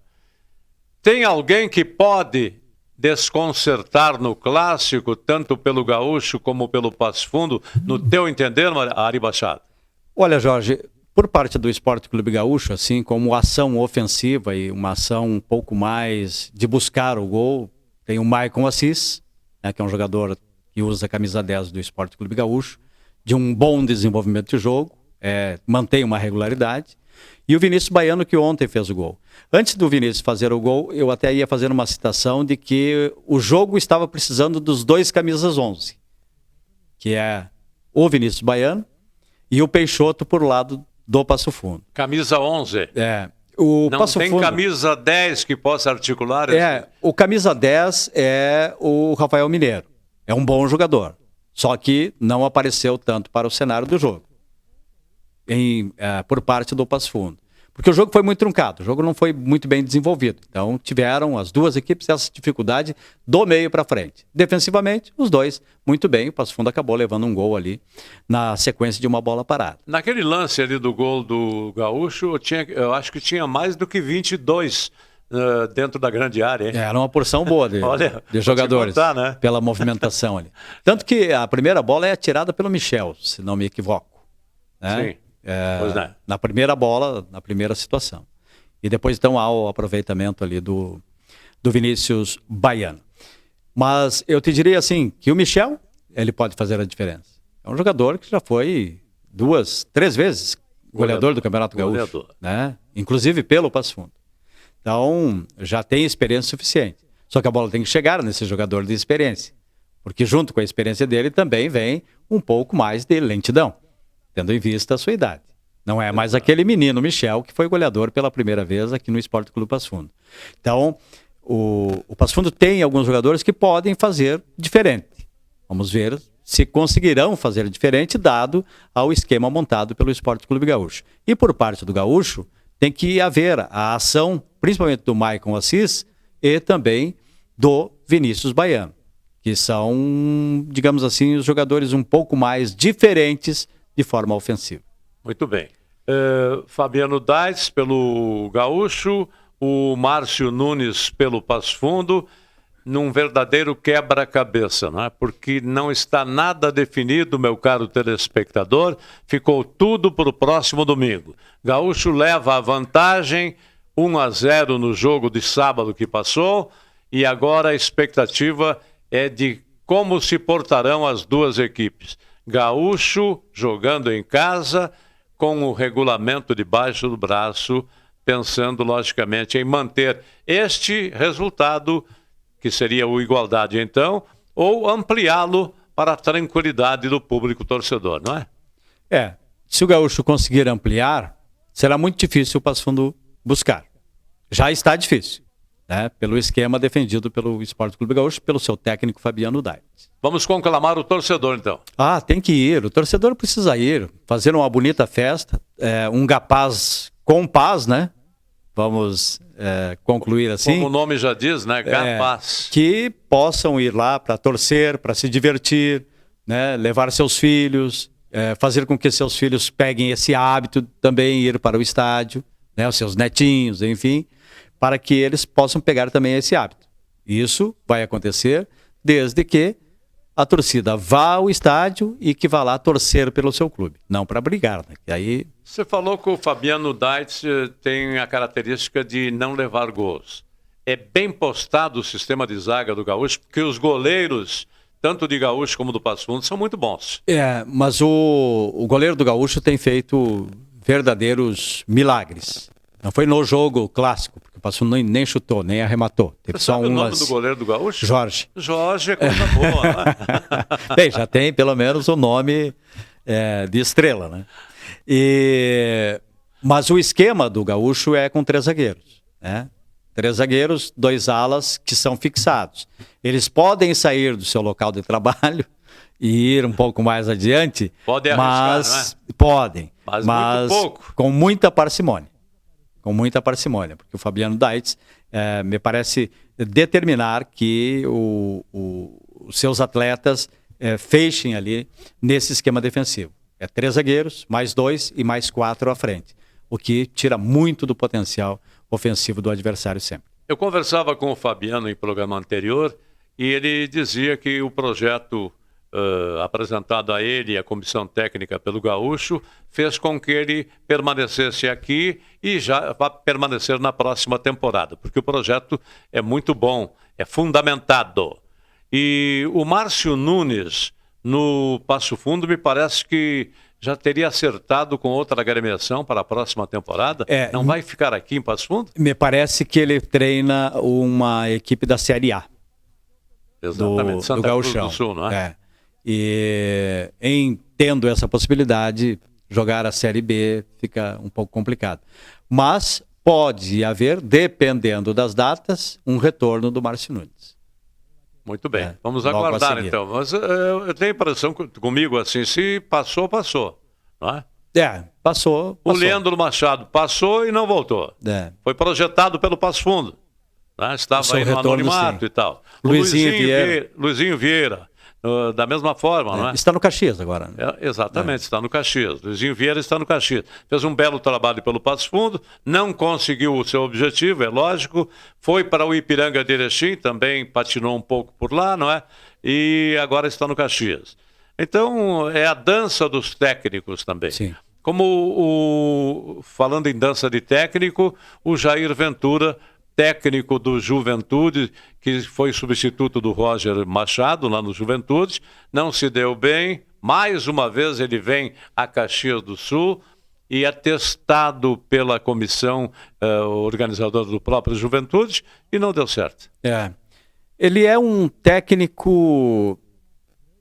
Tem alguém que pode desconcertar no clássico, tanto pelo Gaúcho como pelo Passo Fundo, no teu entender, Ari Machado? Olha, Jorge, por parte do Esporte Clube Gaúcho, assim como ação ofensiva e uma ação um pouco mais de buscar o gol, tem o Maicon Assis, né, que é um jogador que usa a camisa 10 do Esporte Clube Gaúcho, de um bom desenvolvimento de jogo, mantém uma regularidade. E o Vinícius Baiano, que ontem fez o gol. Antes do Vinícius fazer o gol, eu até ia fazer uma citação de que o jogo estava precisando dos 2 camisas 11, que é o Vinícius Baiano e o Peixoto por lado do Passo Fundo. Camisa 11. O Não Passo tem Fundo, camisa 10 que possa articular? o camisa 10 é o Rafael Mineiro. É um bom jogador. Só que não apareceu tanto para o cenário do jogo. Por parte do Passo Fundo. Porque o jogo foi muito truncado, o jogo não foi muito bem desenvolvido. Então tiveram as duas equipes essa dificuldade do meio para frente. Defensivamente, os dois muito bem. O Passo Fundo acabou levando um gol ali na sequência de uma bola parada. Naquele lance ali do gol do Gaúcho, eu acho que tinha mais do que 22 dentro da grande área. Hein? Era uma porção boa de jogadores, contar, né? Pela movimentação ali. Tanto que a primeira bola é atirada pelo Michel, se não me equivoco. Né? Sim. Na primeira bola, na primeira situação. E depois então há o aproveitamento ali do Vinícius Baiano. Mas eu te diria assim, que o Michel, ele pode fazer a diferença. É um jogador que já foi 2, 3 vezes goleador do Campeonato Gaúcho. Né? Inclusive pelo Passo Fundo. Então, já tem experiência suficiente. Só que a bola tem que chegar nesse jogador de experiência. Porque junto com a experiência dele também vem um pouco mais de lentidão, tendo em vista a sua idade. Não é mais aquele menino Michel que foi goleador pela primeira vez aqui no Esporte Clube Passo Fundo. Então, o Passo Fundo tem alguns jogadores que podem fazer diferente. Vamos ver se conseguirão fazer diferente dado ao esquema montado pelo Esporte Clube Gaúcho. E por parte do Gaúcho, tem que haver a ação, principalmente do Maicon Assis e também do Vinícius Baiano, que são, digamos assim, os jogadores um pouco mais diferentes de forma ofensiva. Muito bem. Fabiano Daitz pelo Gaúcho, o Márcio Nunes pelo Passo Fundo, num verdadeiro quebra-cabeça, não é? Porque não está nada definido, meu caro telespectador, ficou tudo para o próximo domingo. Gaúcho leva a vantagem 1-0 no jogo de sábado que passou, e agora a expectativa é de como se portarão as duas equipes. Gaúcho jogando em casa, com o regulamento debaixo do braço, pensando logicamente em manter este resultado, que seria o igualdade então, ou ampliá-lo para a tranquilidade do público torcedor, não é? Se o Gaúcho conseguir ampliar, será muito difícil o Passo Fundo buscar. Já está difícil, né? Pelo esquema defendido pelo Esporte Clube Gaúcho, pelo seu técnico Fabiano Daitz. Vamos conclamar o torcedor então. Tem que ir, o torcedor precisa ir, fazer uma bonita festa, um Gapaz com paz, né? Vamos concluir assim. Como o nome já diz, né? Gapaz. Que possam ir lá para torcer, para se divertir, né? Levar seus filhos, fazer com que seus filhos peguem esse hábito também, ir para o estádio, né? Os seus netinhos, enfim, para que eles possam pegar também esse hábito. Isso vai acontecer desde que a torcida vá ao estádio e que vá lá torcer pelo seu clube, não para brigar, né? E aí... Você falou que o Fabiano Daitz tem a característica de não levar gols. É bem postado o sistema de zaga do Gaúcho, porque os goleiros, tanto de Gaúcho como do Passo Fundo, são muito bons. Mas o goleiro do Gaúcho tem feito verdadeiros milagres. Não foi no jogo clássico, porque o Passo Fundo nem chutou, nem arrematou. Teve Você sabe o nome do goleiro do Gaúcho? Jorge. Jorge é coisa boa, né? Bem, já tem pelo menos o nome de estrela, né? Mas o esquema do Gaúcho é com 3 zagueiros, né? 3 zagueiros, 2 alas que são fixados. Eles podem sair do seu local de trabalho e ir um pouco mais adiante, podem arriscar, não é? Podem, mas muito pouco. Com muita parcimônia. Com muita parcimônia, porque o Fabiano Daitz me parece determinar que os seus atletas fechem ali nesse esquema defensivo. 3 zagueiros, mais 2 e mais 4 à frente, o que tira muito do potencial ofensivo do adversário sempre. Eu conversava com o Fabiano em programa anterior e ele dizia que o projeto apresentado a ele e à comissão técnica pelo Gaúcho fez com que ele permanecesse aqui e já vai permanecer na próxima temporada, porque o projeto é muito bom, é fundamentado. E o Márcio Nunes, no Passo Fundo, me parece que já teria acertado com outra agremiação para a próxima temporada? Não vai ficar aqui em Passo Fundo? Me parece que ele treina uma equipe da Série A. Exatamente, Santa Cruz do Sul, não é? E tendo essa possibilidade, jogar a Série B fica um pouco complicado. Mas pode haver, dependendo das datas, um retorno do Márcio Nunes. Muito bem, vamos aguardar então. Mas eu tenho a impressão comigo assim, se passou, não é? Passou. O Leandro Machado passou e não voltou. Foi projetado pelo Passo Fundo. Né? Estava aí no anonimato e tal. Luizinho Vieira, da mesma forma, não é? Está no Caxias agora. Né? Exatamente, está no Caxias. Luizinho Vieira está no Caxias. Fez um belo trabalho pelo Passo Fundo, não conseguiu o seu objetivo, é lógico. Foi para o Ipiranga de Erechim, também patinou um pouco por lá, não é? E agora está no Caxias. Então, é a dança dos técnicos também. Sim. Como falando em dança de técnico, o Jair Ventura, técnico do Juventude, que foi substituto do Roger Machado lá no Juventude, não se deu bem. Mais uma vez ele vem a Caxias do Sul e é testado pela comissão organizadora do próprio Juventude e não deu certo. Ele é um técnico...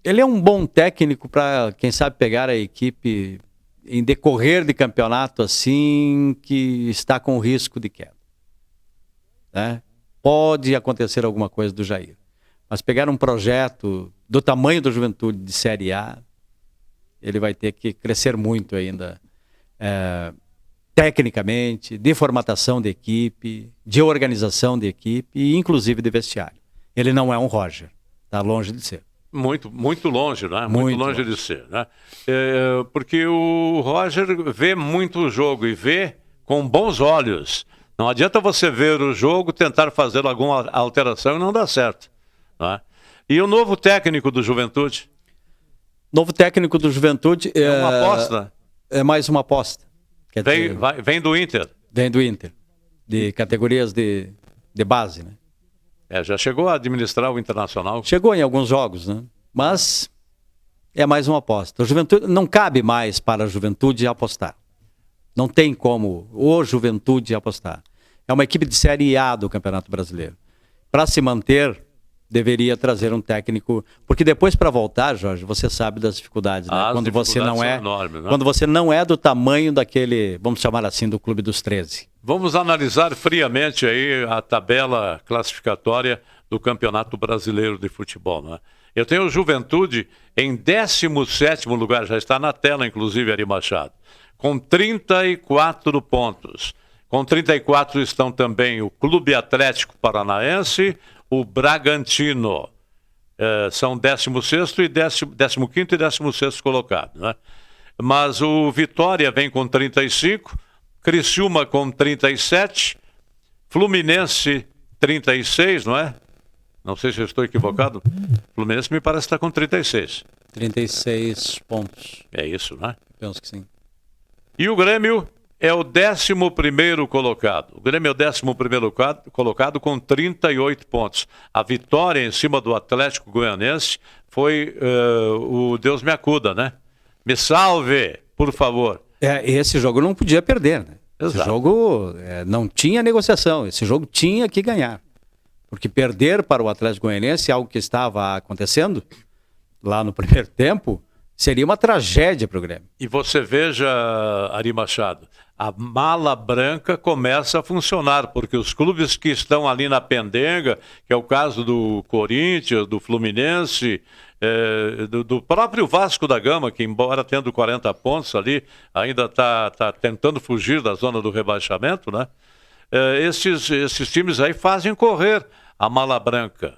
Ele é um bom técnico para, quem sabe, pegar a equipe em decorrer de campeonato assim, que está com risco de queda. Né? Pode acontecer alguma coisa do Jair. Mas pegar um projeto do tamanho do Juventude de Série A, ele vai ter que crescer muito ainda, tecnicamente, de formatação de equipe, de organização de equipe e inclusive de vestiário. Ele não é um Roger, está longe de ser. Muito longe, né? Muito longe de ser, né? Porque o Roger vê muito o jogo e vê com bons olhos. Não adianta você ver o jogo, tentar fazer alguma alteração e não dá certo. Né? E o novo técnico do Juventude? Novo técnico do Juventude é uma aposta? É mais uma aposta. Vem do Inter? Vem do Inter, de categorias de base, né? Já chegou a administrar o Internacional? Chegou em alguns jogos, né? Mas é mais uma aposta. O Juventude, não cabe mais para a Juventude apostar. Não tem como o Juventude apostar. É uma equipe de Série A do Campeonato Brasileiro. Para se manter, deveria trazer um técnico... Porque depois, para voltar, Jorge, você sabe das dificuldades, né? Quando você não é, enormes, né? Quando você não é do tamanho daquele, vamos chamar assim, do Clube dos 13. Vamos analisar friamente aí a tabela classificatória do Campeonato Brasileiro de Futebol, né? Eu tenho o Juventude em 17º lugar, já está na tela, inclusive, Ari Machado, com 34 pontos. Com 34 estão também o Clube Atlético Paranaense, o Bragantino. São 16º e 15º e 16º colocado, né? Mas o Vitória vem com 35, Criciúma com 37, Fluminense 36, não é? Não sei se eu estou equivocado. Fluminense me parece estar com 36. 36 pontos. É isso, né? Penso que sim. E o Grêmio é o 11º colocado. O Grêmio é o 11º colocado com 38 pontos. A vitória em cima do Atlético Goianense foi o Deus me acuda, né? Me salve, por favor. Esse jogo não podia perder, né? Exato. Esse jogo não tinha negociação. Esse jogo tinha que ganhar. Porque perder para o Atlético Goianense, algo que estava acontecendo lá no primeiro tempo, seria uma tragédia para o Grêmio. E você veja, Ari Machado, a mala branca começa a funcionar, porque os clubes que estão ali na pendenga, que é o caso do Corinthians, do Fluminense, do próprio Vasco da Gama, que embora tendo 40 pontos ali, ainda está tentando fugir da zona do rebaixamento, né? Esses times aí fazem correr a mala branca.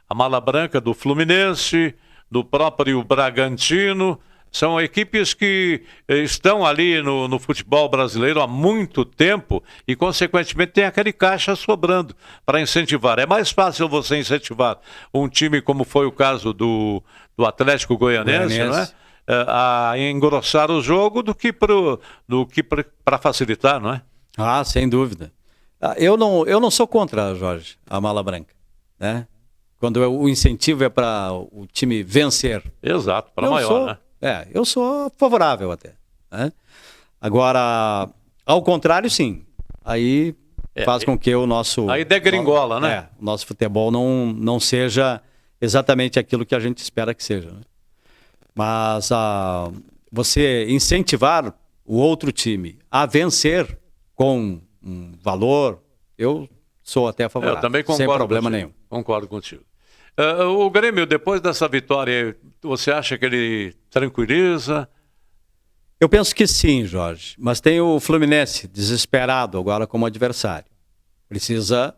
A mala branca do Fluminense, do próprio Bragantino, são equipes que estão ali no futebol brasileiro há muito tempo e, consequentemente, tem aquele caixa sobrando para incentivar. É mais fácil você incentivar um time, como foi o caso do Atlético Goianense, né? A engrossar o jogo do que para facilitar, não é? Ah, sem dúvida. Eu não sou contra, Jorge, a mala branca, né? Quando o incentivo é para o time vencer. Exato, para maior, né? Eu sou favorável até. Né? Agora, ao contrário, sim. Aí faz com que o nosso... Aí degringola, né? O nosso futebol não seja exatamente aquilo que a gente espera que seja. Né? Mas você incentivar o outro time a vencer com um valor, eu sou até favorável. Eu também concordo. Sem problema contigo. nenhum. Concordo contigo. O Grêmio, depois dessa vitória, você acha que ele tranquiliza? Eu penso que sim, Jorge. Mas tem o Fluminense desesperado agora como adversário. Precisa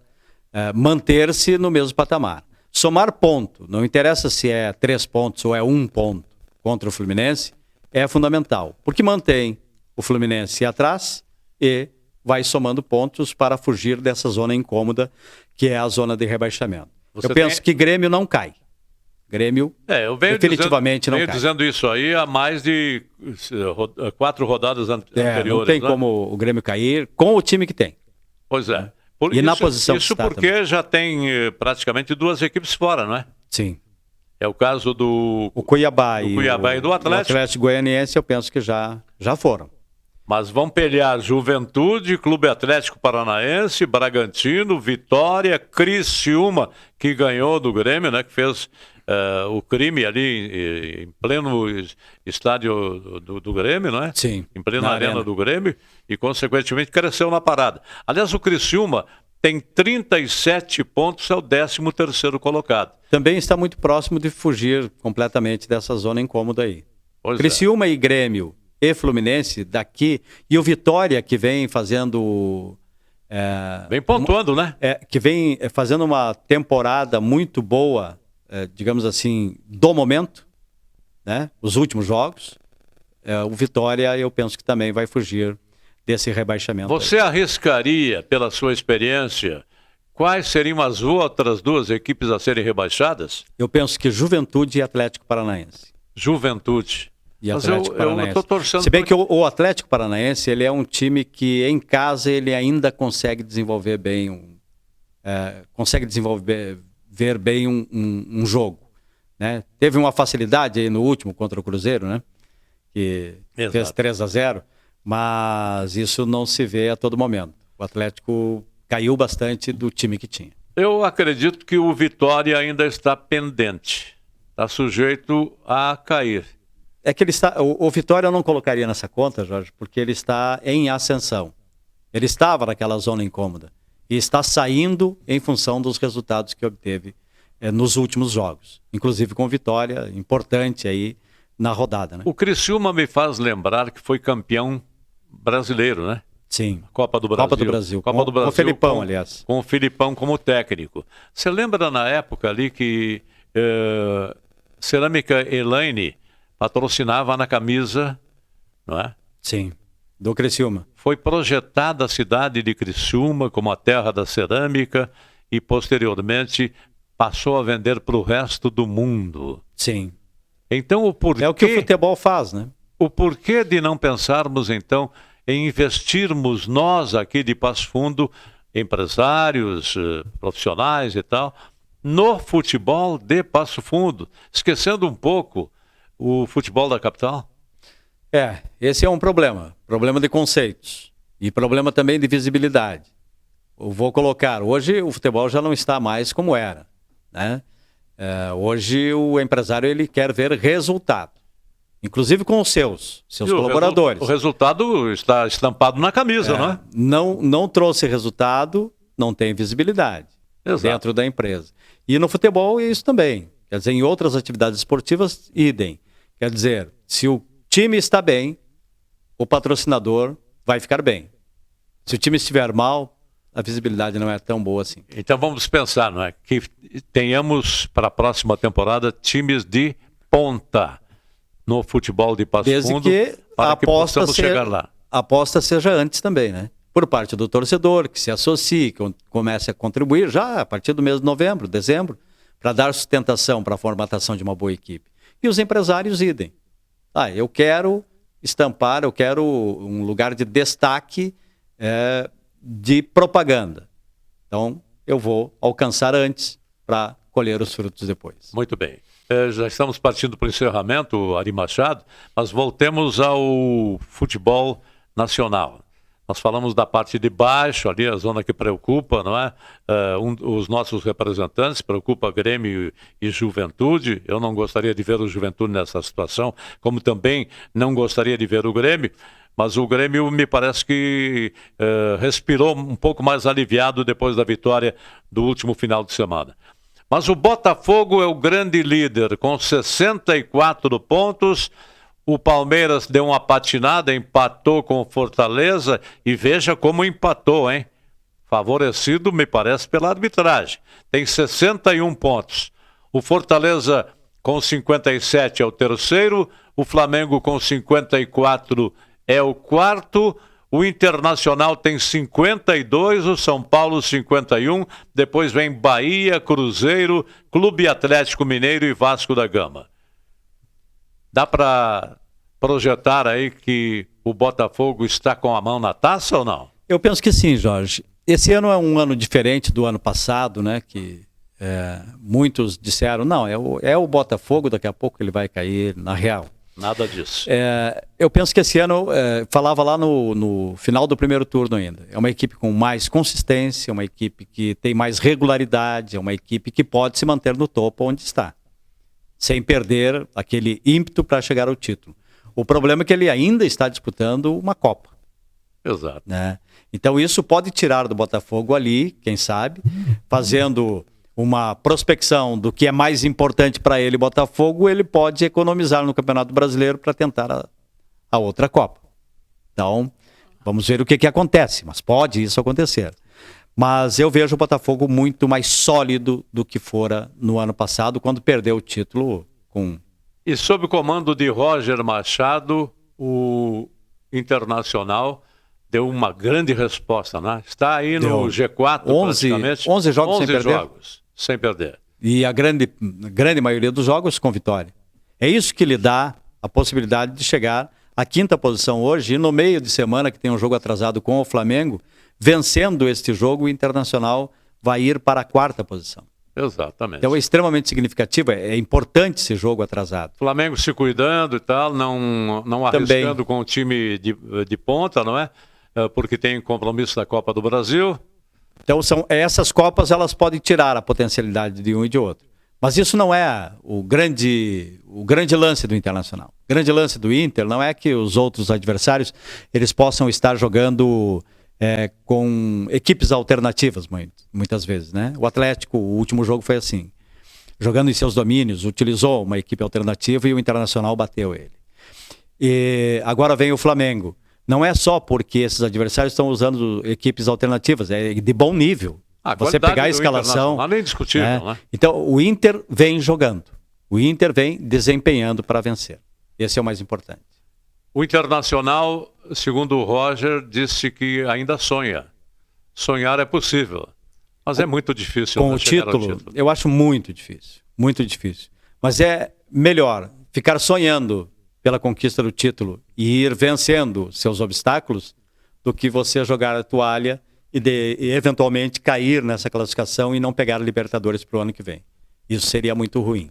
manter-se no mesmo patamar. Somar ponto, não interessa se é 3 pontos ou é 1 ponto contra o Fluminense, é fundamental. Porque mantém o Fluminense atrás e vai somando pontos para fugir dessa zona incômoda que é a zona de rebaixamento. Eu penso que Grêmio não cai. Grêmio definitivamente não cai. Dizendo isso aí há mais de 4 rodadas anteriores. Não tem como o Grêmio cair com o time que tem. Pois é. Na posição isso que está porque também. Já tem praticamente 2 equipes fora, não é? Sim. É o caso do Cuiabá e do Atlético. O Atlético Goianiense eu penso que já foram. Mas vão pelear Juventude, Clube Atlético Paranaense, Bragantino, Vitória, Criciúma, que ganhou do Grêmio, né? Que fez o crime ali em pleno estádio do Grêmio, não é? Sim. Em plena arena do Grêmio e, consequentemente, cresceu na parada. Aliás, o Criciúma tem 37 pontos, é o 13º colocado. Também está muito próximo de fugir completamente dessa zona incômoda aí. Criciúma e Grêmio e Fluminense daqui, e o Vitória que vem fazendo... vem pontuando, né? Que vem fazendo uma temporada muito boa, digamos assim, do momento, né? Os últimos jogos. O Vitória eu penso que também vai fugir desse rebaixamento. Você arriscaria, pela sua experiência, quais seriam as outras 2 equipes a serem rebaixadas? Eu penso que Juventude e Atlético Paranaense. Juventude. E Atlético Paranaense. Eu tô torcendo. Se bem que o Atlético Paranaense ele é um time que em casa ele ainda consegue desenvolver bem ver bem um jogo, né? Teve uma facilidade aí no último contra o Cruzeiro, né? Que fez 3-0, mas isso não se vê a todo momento. O Atlético caiu bastante do time que tinha. Eu acredito que o Vitória ainda está pendente, está sujeito a cair. É que o Vitória eu não colocaria nessa conta, Jorge, porque ele está em ascensão. Ele estava naquela zona incômoda e está saindo em função dos resultados que obteve nos últimos jogos, inclusive com vitória importante aí na rodada, né? O Criciúma me faz lembrar que foi campeão brasileiro, né? Sim. Copa do Brasil. Com o Felipão, aliás. Com o Felipão como técnico. Você lembra na época ali que Cerâmica Elaine patrocinava na camisa, não é? Sim, do Criciúma. Foi projetada a cidade de Criciúma como a terra da cerâmica e posteriormente passou a vender para o resto do mundo. Sim. Então o porquê... É o que o futebol faz, né? O porquê de não pensarmos então em investirmos nós aqui de Passo Fundo, empresários, profissionais e tal, no futebol de Passo Fundo, esquecendo um pouco o futebol da capital? Esse é um problema de conceitos e problema também de visibilidade. Eu vou colocar, hoje o futebol já não está mais como era, né? Hoje o empresário ele quer ver resultado, inclusive com os seus colaboradores. O resultado está estampado na camisa, não é? Não trouxe resultado, não tem visibilidade. Exato. Dentro da empresa. E no futebol é isso também. Quer dizer, em outras atividades esportivas, idem. Quer dizer, se o time está bem, o patrocinador vai ficar bem. Se o time estiver mal, a visibilidade não é tão boa assim. Então vamos pensar, não é? Que tenhamos para a próxima temporada times de ponta no futebol de Passo Fundo, que para que possamos chegar lá. A aposta seja antes também, né? Por parte do torcedor, que se associe, que comece a contribuir já a partir do mês de novembro, dezembro, para dar sustentação para a formatação de uma boa equipe. E os empresários idem. Eu quero estampar, eu quero um lugar de destaque de propaganda. Então, eu vou alcançar antes para colher os frutos depois. Muito bem. Já estamos partindo para o encerramento, Ari Machado, mas voltemos ao futebol nacional. Nós falamos da parte de baixo, ali a zona que preocupa, não é? Os nossos representantes, preocupa Grêmio e Juventude. Eu não gostaria de ver o Juventude nessa situação, como também não gostaria de ver o Grêmio, mas o Grêmio me parece que respirou um pouco mais aliviado depois da vitória do último final de semana. Mas o Botafogo é o grande líder, com 64 pontos. O Palmeiras deu uma patinada, empatou com o Fortaleza e veja como empatou, hein? Favorecido, me parece, pela arbitragem. Tem 61 pontos. O Fortaleza com 57 é o terceiro, o Flamengo com 54 é o quarto, o Internacional tem 52, o São Paulo 51, depois vem Bahia, Cruzeiro, Clube Atlético Mineiro e Vasco da Gama. Dá para projetar aí que o Botafogo está com a mão na taça ou não? Eu penso que sim, Jorge. Esse ano é um ano diferente do ano passado, né? Que muitos disseram, não, é o Botafogo, daqui a pouco ele vai cair, na real. Nada disso. Eu penso que esse ano, falava lá no final do primeiro turno ainda, é uma equipe com mais consistência, uma equipe que tem mais regularidade, é uma equipe que pode se manter no topo onde está, sem perder aquele ímpeto para chegar ao título. O problema é que ele ainda está disputando uma Copa. Exato. Né? Então isso pode tirar do Botafogo ali, quem sabe, fazendo uma prospecção do que é mais importante para ele, Botafogo, ele pode economizar no Campeonato Brasileiro para tentar a outra Copa. Então, vamos ver o que acontece, mas pode isso acontecer. Mas eu vejo o Botafogo muito mais sólido do que fora no ano passado, quando perdeu o título com... E sob o comando de Roger Machado, o Internacional deu uma grande resposta, né? Está aí no G4 praticamente. 11 jogos sem perder. Sem perder. E a grande maioria dos jogos com vitória. É isso que lhe dá a possibilidade de chegar à quinta posição hoje, e no meio de semana, que tem um jogo atrasado com o Flamengo, vencendo este jogo, o Internacional vai ir para a quarta posição. Exatamente. Então é extremamente significativo, é importante esse jogo atrasado. Flamengo se cuidando e tal, não arriscando com o time de ponta, não é? Porque tem compromisso da Copa do Brasil. Então essas Copas, elas podem tirar a potencialidade de um e de outro. Mas isso não é o grande lance do Internacional. O grande lance do Inter não é que os outros adversários eles possam estar jogando com equipes alternativas, muitas vezes, né? O Atlético, o último jogo foi assim. Jogando em seus domínios, utilizou uma equipe alternativa e o Internacional bateu ele. E agora vem o Flamengo. Não é só porque esses adversários estão usando equipes alternativas, é de bom nível. Você pegar a escalação... Não é indiscutível, né? Então, o Inter vem jogando. O Inter vem desempenhando para vencer. Esse é o mais importante. O Internacional, segundo o Roger, disse que ainda sonha. Sonhar é possível, mas é muito difícil. Com o título, eu acho muito difícil. Muito difícil. Mas é melhor ficar sonhando pela conquista do título e ir vencendo seus obstáculos do que você jogar a toalha e eventualmente cair nessa classificação e não pegar a Libertadores para o ano que vem. Isso seria muito ruim.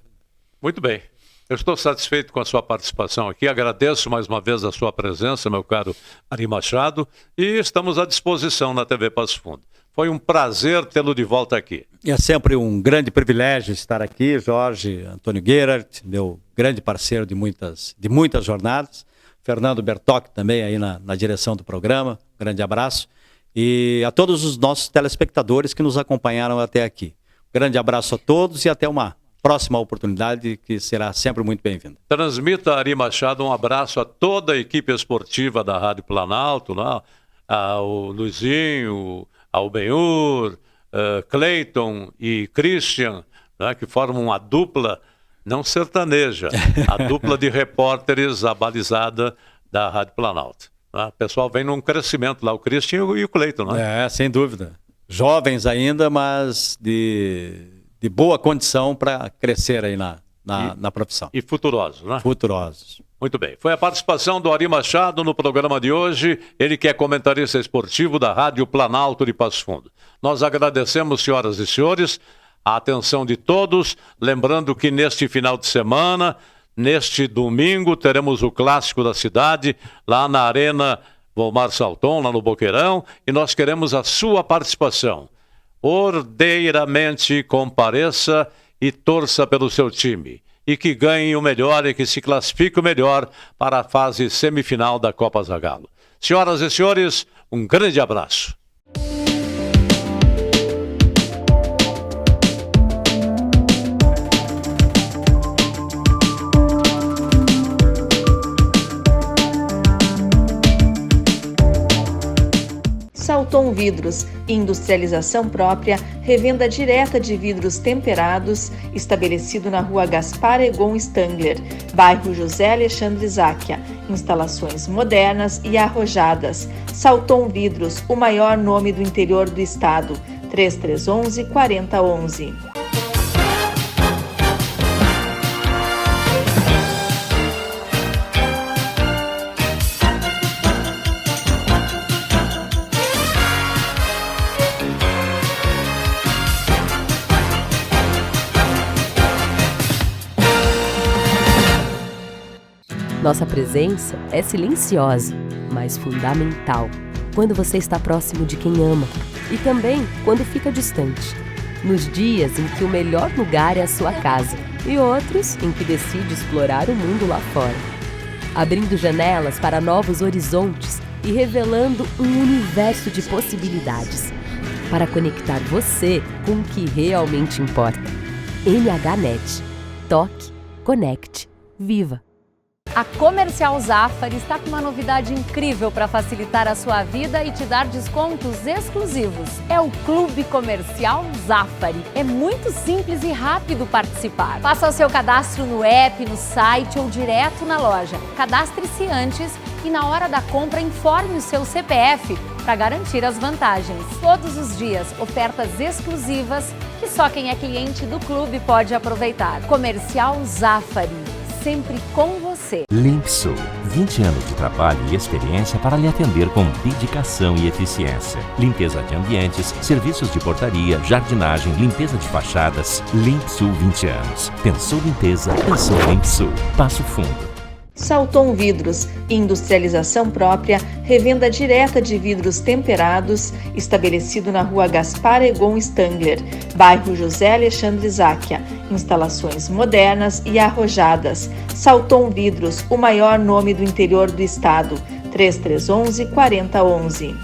Muito bem. Eu estou satisfeito com a sua participação aqui. Agradeço mais uma vez a sua presença, meu caro Ari Machado, e estamos à disposição na TV Passo Fundo. Foi um prazer tê-lo de volta aqui. É sempre um grande privilégio estar aqui, Jorge, Antônio Gerhardt, meu grande parceiro de muitas jornadas. Fernando Bertoc também aí na direção do programa. Grande abraço. E a todos os nossos telespectadores que nos acompanharam até aqui. Grande abraço a todos e até uma próxima oportunidade que será sempre muito bem-vinda. Transmita, Ari Machado, um abraço a toda a equipe esportiva da Rádio Planalto, né? Ao Luizinho, ao Benhur, Cleiton e Christian, né? Que formam uma dupla não sertaneja, a dupla de repórteres abalizada da Rádio Planalto. Né? O pessoal vem num crescimento lá, o Christian e o Cleiton, né? Sem dúvida. Jovens ainda, mas de boa condição para crescer aí na profissão. E futurosos, né? Futurosos. Muito bem. Foi a participação do Ari Machado no programa de hoje. Ele que é comentarista esportivo da Rádio Planalto de Passo Fundo. Nós agradecemos, senhoras e senhores, a atenção de todos, lembrando que neste final de semana, neste domingo, teremos o Clássico da Cidade, lá na Arena Volmar Salton, lá no Boqueirão, e nós queremos a sua participação. Ordeiramente compareça e torça pelo seu time. E que ganhe o melhor e que se classifique o melhor para a fase semifinal da Copa Zagallo. Senhoras e senhores, um grande abraço. Salton Vidros, industrialização própria, revenda direta de vidros temperados, estabelecido na rua Gaspar Egon Stangler, bairro José Alexandre Záquia. Instalações modernas e arrojadas. Salton Vidros, o maior nome do interior do estado. 3311-4011. Nossa presença é silenciosa, mas fundamental, quando você está próximo de quem ama e também quando fica distante. Nos dias em que o melhor lugar é a sua casa e outros em que decide explorar o mundo lá fora. Abrindo janelas para novos horizontes e revelando um universo de possibilidades para conectar você com o que realmente importa. NHNet. Toque, conecte, viva! A Comercial Zafari está com uma novidade incrível para facilitar a sua vida e te dar descontos exclusivos. É o Clube Comercial Zafari. É muito simples e rápido participar. Faça o seu cadastro no app, no site ou direto na loja. Cadastre-se antes e na hora da compra informe o seu CPF para garantir as vantagens. Todos os dias, ofertas exclusivas que só quem é cliente do clube pode aproveitar. Comercial Zafari. Sempre com você. Limpsul, 20 anos de trabalho e experiência para lhe atender com dedicação e eficiência. Limpeza de ambientes, serviços de portaria, jardinagem, limpeza de fachadas. Limpsul 20 anos. Pensou limpeza, pensou Limpsul. Passo Fundo. Salton Vidros, industrialização própria, revenda direta de vidros temperados, estabelecido na rua Gaspar Egon Stangler, bairro José Alexandre Záquia. Instalações modernas e arrojadas. Salton Vidros, o maior nome do interior do estado. 3311-4011.